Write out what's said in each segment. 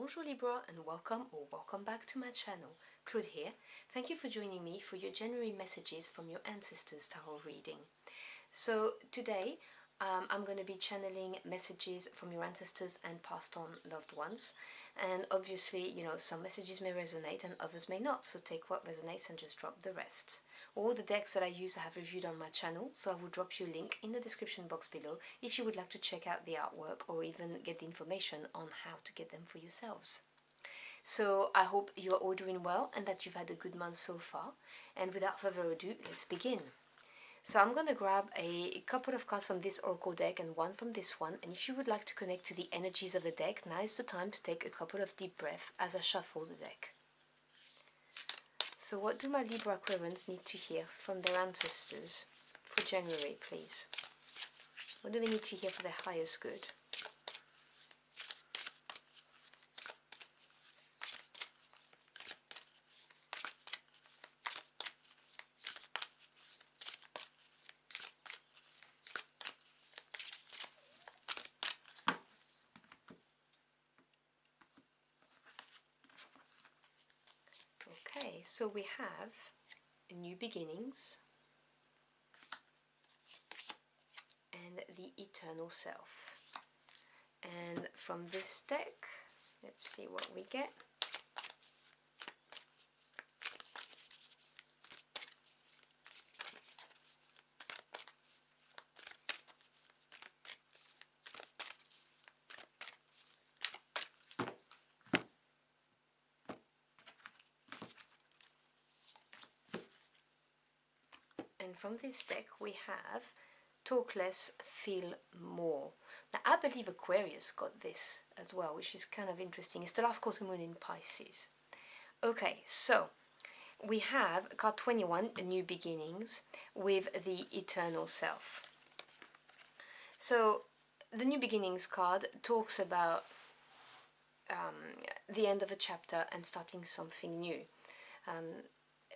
Bonjour Libra and welcome back to my channel. Claude here. Thank you for joining me for your January messages from your ancestors tarot reading. So today I'm going to be channeling messages from your ancestors and passed on loved ones, and obviously some messages may resonate and others may not, so take what resonates and just drop the rest. All the decks that I use I have reviewed on my channel, so I will drop you a link in the description box below if you would like to check out the artwork or even get the information on how to get them for yourselves. So I hope you are all doing well and that you've had a good month so far, and without further ado, let's begin. So I'm going to grab a couple of cards from this oracle deck and one from this one, and if you would like to connect to the energies of the deck, now is the time to take a couple of deep breaths as I shuffle the deck. So what do my Libra Aquarians need to hear from their ancestors for January, please? What do they need to hear for their highest good? Okay, so we have new beginnings and the eternal self. And from this deck, let's see what we get. And from this deck we have Talk Less, Feel More. Now I believe Aquarius got this as well, which is kind of interesting. It's the last quarter moon in Pisces. Okay, so we have card 21, New Beginnings, with the Eternal Self. So the New Beginnings card talks about the end of a chapter and starting something new.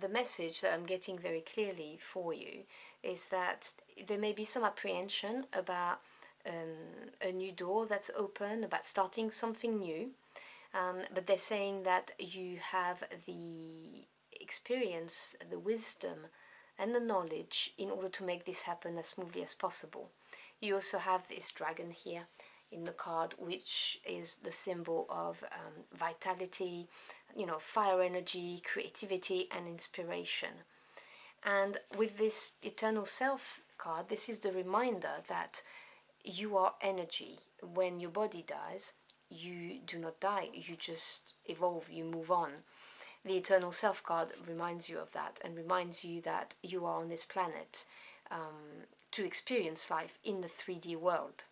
The message that I'm getting very clearly for you is that there may be some apprehension about a new door that's open, about starting something new, but they're saying that you have the experience, the wisdom and the knowledge in order to make this happen as smoothly as possible. You also have this dragon here in the card, which is the symbol of vitality, fire energy, creativity and inspiration. And with this Eternal Self card, this is the reminder that you are energy. When your body dies, you do not die, you just evolve, you move on. The Eternal Self card reminds you of that and reminds you that you are on this planet to experience life in the 3D world.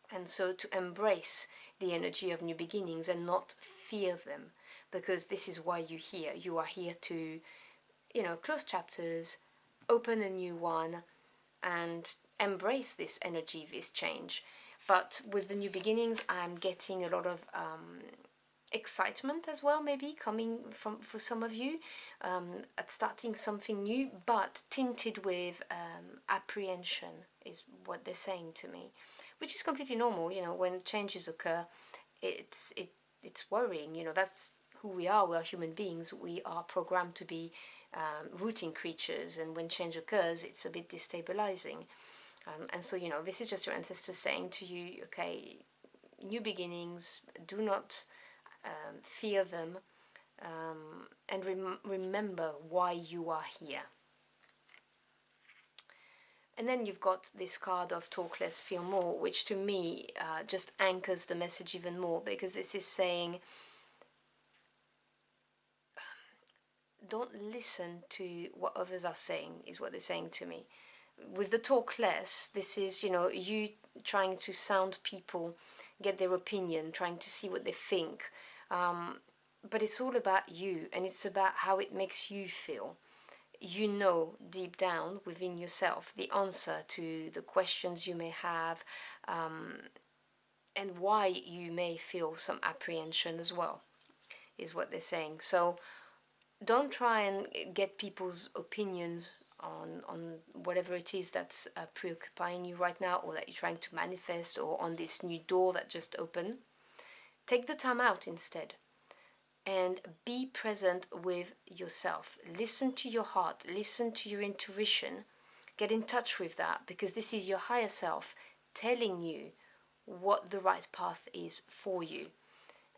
And so to embrace the energy of new beginnings and not fear them, because this is why you're here. You are here to, close chapters, open a new one, and embrace this energy, this change. But with the new beginnings, I'm getting a lot of excitement as well, maybe coming from for some of you at starting something new, but tinted with apprehension is what they're saying to me, which is completely normal. When changes occur, it's worrying. That's who we are. We are human beings. We are programmed to be routine creatures, and when change occurs, it's a bit destabilizing. And so this is just your ancestors saying to you, okay, new beginnings, do not fear them, and remember why you are here. And then you've got this card of Talk Less, Feel More, which to me just anchors the message even more, because this is saying, don't listen to what others are saying, is what they're saying to me. With the talk less, this is, you trying to sound people, get their opinion, trying to see what they think. But it's all about you, and it's about how it makes you feel. You know deep down within yourself the answer to the questions you may have, and why you may feel some apprehension as well, is what they're saying. So don't try and get people's opinions on whatever it is that's preoccupying you right now, or that you're trying to manifest, or on this new door that just opened. take the time out instead and be present with yourself. Listen to your heart, listen to your intuition, get in touch with that, because this is your higher self telling you what the right path is for you.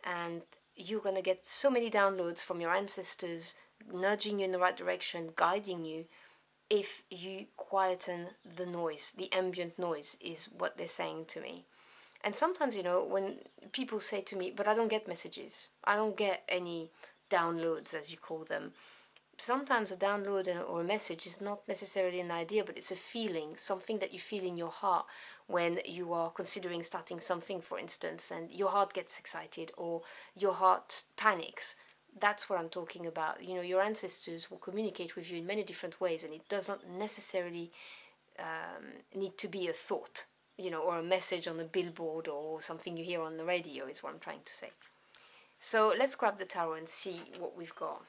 And you're going to get so many downloads from your ancestors, nudging you in the right direction, guiding you, if you quieten the noise. The ambient noise is what they're saying to me. And sometimes, you know, when people say to me, but I don't get messages, I don't get any downloads, as you call them. Sometimes a download or a message is not necessarily an idea, but it's a feeling, something that you feel in your heart when you are considering starting something, for instance, and your heart gets excited or your heart panics. That's what I'm talking about. You know, your ancestors will communicate with you in many different ways, and it doesn't necessarily need to be a thought, you know, or a message on a billboard or something you hear on the radio, is what I'm trying to say. So let's grab the tarot and see what we've got.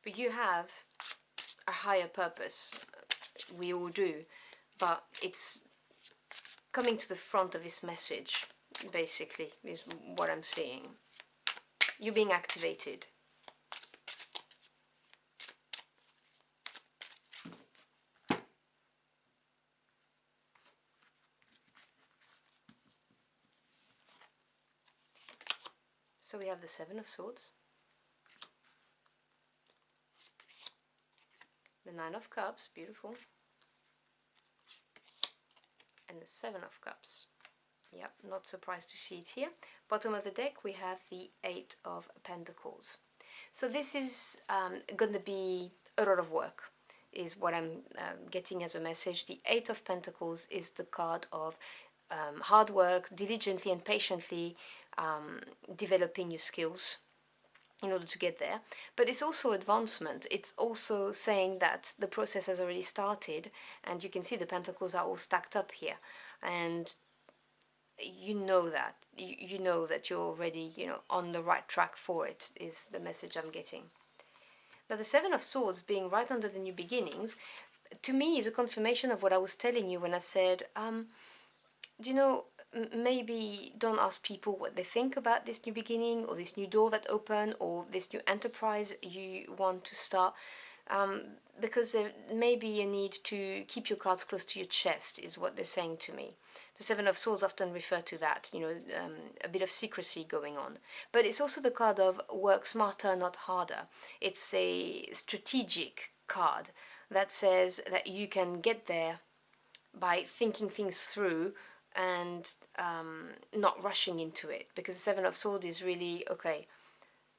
But you have a higher purpose. We all do. But it's coming to the front of this message, basically, is what I'm seeing. You're being activated. So we have the Seven of Swords, the Nine of Cups, beautiful, and the Seven of Cups. Yep, not surprised to see it here. Bottom of the deck we have the Eight of Pentacles. So this is going to be a lot of work, is what I'm getting as a message. The Eight of Pentacles is the card of hard work, diligently and patiently developing your skills in order to get there. But it's also advancement. It's also saying that the process has already started, and you can see the pentacles are all stacked up here, and you know that you know that you're already, you know, on the right track for it, is the message I'm getting. Now the Seven of Swords being right under the new beginnings, to me, is a confirmation of what I was telling you when I said, do you know, maybe don't ask people what they think about this new beginning or this new door that opened or this new enterprise you want to start, because there may be a need to keep your cards close to your chest, is what they're saying to me. The Seven of Swords often refer to that, you know, a bit of secrecy going on. But it's also the card of work smarter, not harder. It's a strategic card that says that you can get there by thinking things through and not rushing into it. Because the Seven of Swords is really, okay,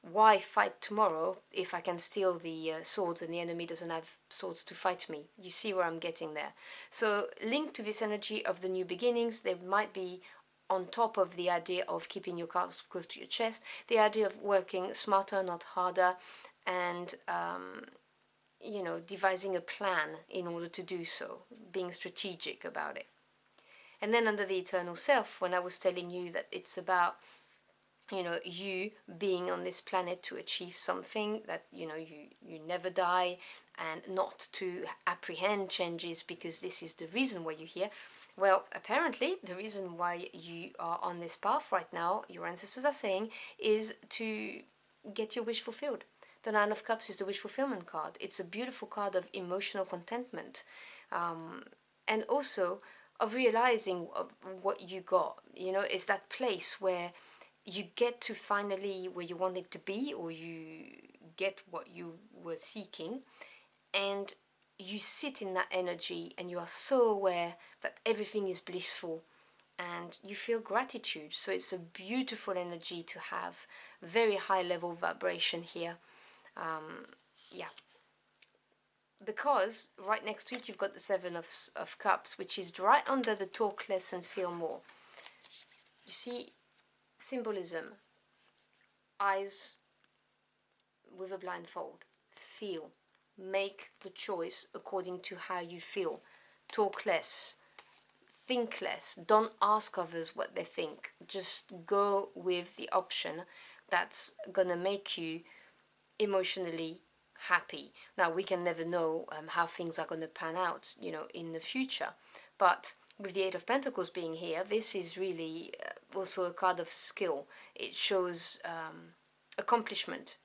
why fight tomorrow if I can steal the swords and the enemy doesn't have swords to fight me? You see where I'm getting there. So linked to this energy of the new beginnings, there might be, on top of the idea of keeping your cards close to your chest, the idea of working smarter, not harder, and you know, devising a plan in order to do so, being strategic about it. And then under the eternal self, when I was telling you that it's about, you know, you being on this planet to achieve something, that, you know, you never die, and not to apprehend changes because this is the reason why you're here. Well, apparently the reason why you are on this path right now, your ancestors are saying, is to get your wish fulfilled. The Nine of Cups is the wish fulfillment card. It's a beautiful card of emotional contentment, and also of realizing what you got. You know, it's that place where you get to finally where you wanted to be, or you get what you were seeking, and you sit in that energy and you are so aware that everything is blissful and you feel gratitude. So it's a beautiful energy to have, very high level vibration here. Yeah, because right next to it you've got the Seven of Cups, which is right under the talk less and feel more. You see, symbolism, eyes with a blindfold, feel, make the choice according to how you feel, talk less, think less. Don't ask others what they think. Just go with the option that's gonna make you emotionally happy. Now, we can never know how things are gonna pan out, you know, in the future. But with the Eight of Pentacles being here, this is really also a card of skill. It shows accomplishment.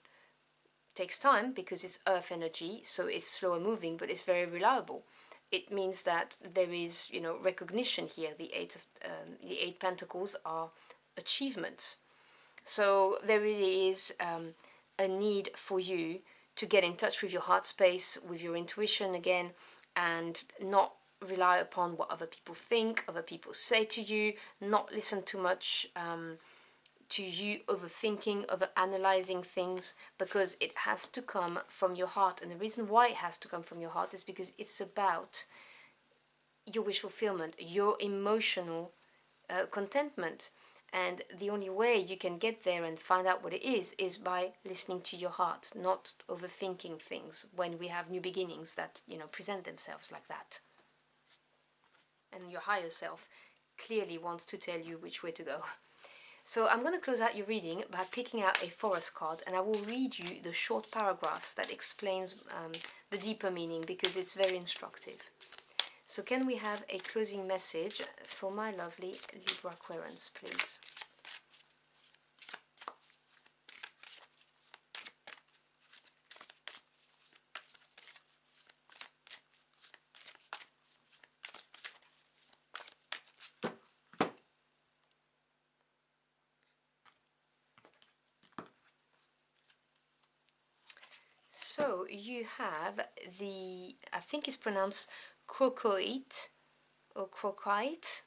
It takes time because it's earth energy, so it's slower moving, but it's very reliable. It means that there is, you know, recognition here. The Eight Pentacles are achievements. So there really is a need for you to get in touch with your heart space, with your intuition again, and not rely upon what other people think, other people say to you, not listen too much to you overthinking, over analyzing things, because it has to come from your heart. And the reason why it has to come from your heart is because it's about your wish fulfillment, your emotional contentment. And the only way you can get there and find out what it is by listening to your heart, not overthinking things when we have new beginnings that, you know, present themselves like that. And your higher self clearly wants to tell you which way to go. So I'm going to close out your reading by picking out a forest card, and I will read you the short paragraphs that explains the deeper meaning, because it's very instructive. So can we have a closing message for my lovely Libra Aquarians, please? So you have the, I think it's pronounced crocoite or crocite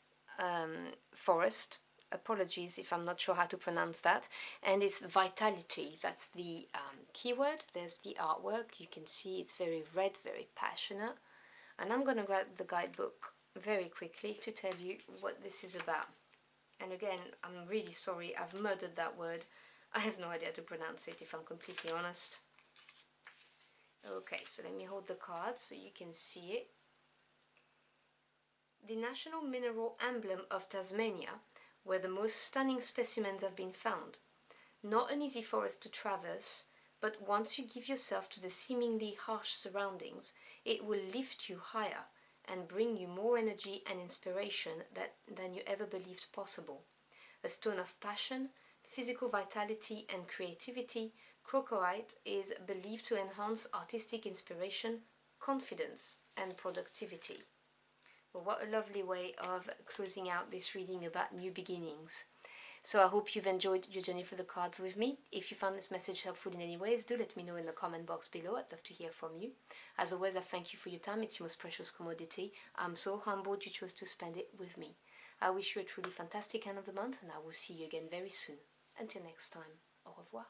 forest. Apologies if I'm not sure how to pronounce that. And it's vitality. That's the keyword. There's the artwork. You can see it's very red, very passionate. And I'm going to grab the guidebook very quickly to tell you what this is about. And again, I'm really sorry, I've murdered that word. I have no idea how to pronounce it, if I'm completely honest. Okay, so let me hold the card so you can see it. The national mineral emblem of Tasmania, where the most stunning specimens have been found. Not an easy forest to traverse, but once you give yourself to the seemingly harsh surroundings, it will lift you higher and bring you more energy and inspiration than you ever believed possible. A stone of passion, physical vitality and creativity, crocoite is believed to enhance artistic inspiration, confidence and productivity. Well, what a lovely way of closing out this reading about new beginnings. So I hope you've enjoyed your journey through the cards with me. If you found this message helpful in any ways, do let me know in the comment box below. I'd love to hear from you. As always, I thank you for your time. It's your most precious commodity. I'm so humbled you chose to spend it with me. I wish you a truly fantastic end of the month, and I will see you again very soon. Until next time, au revoir.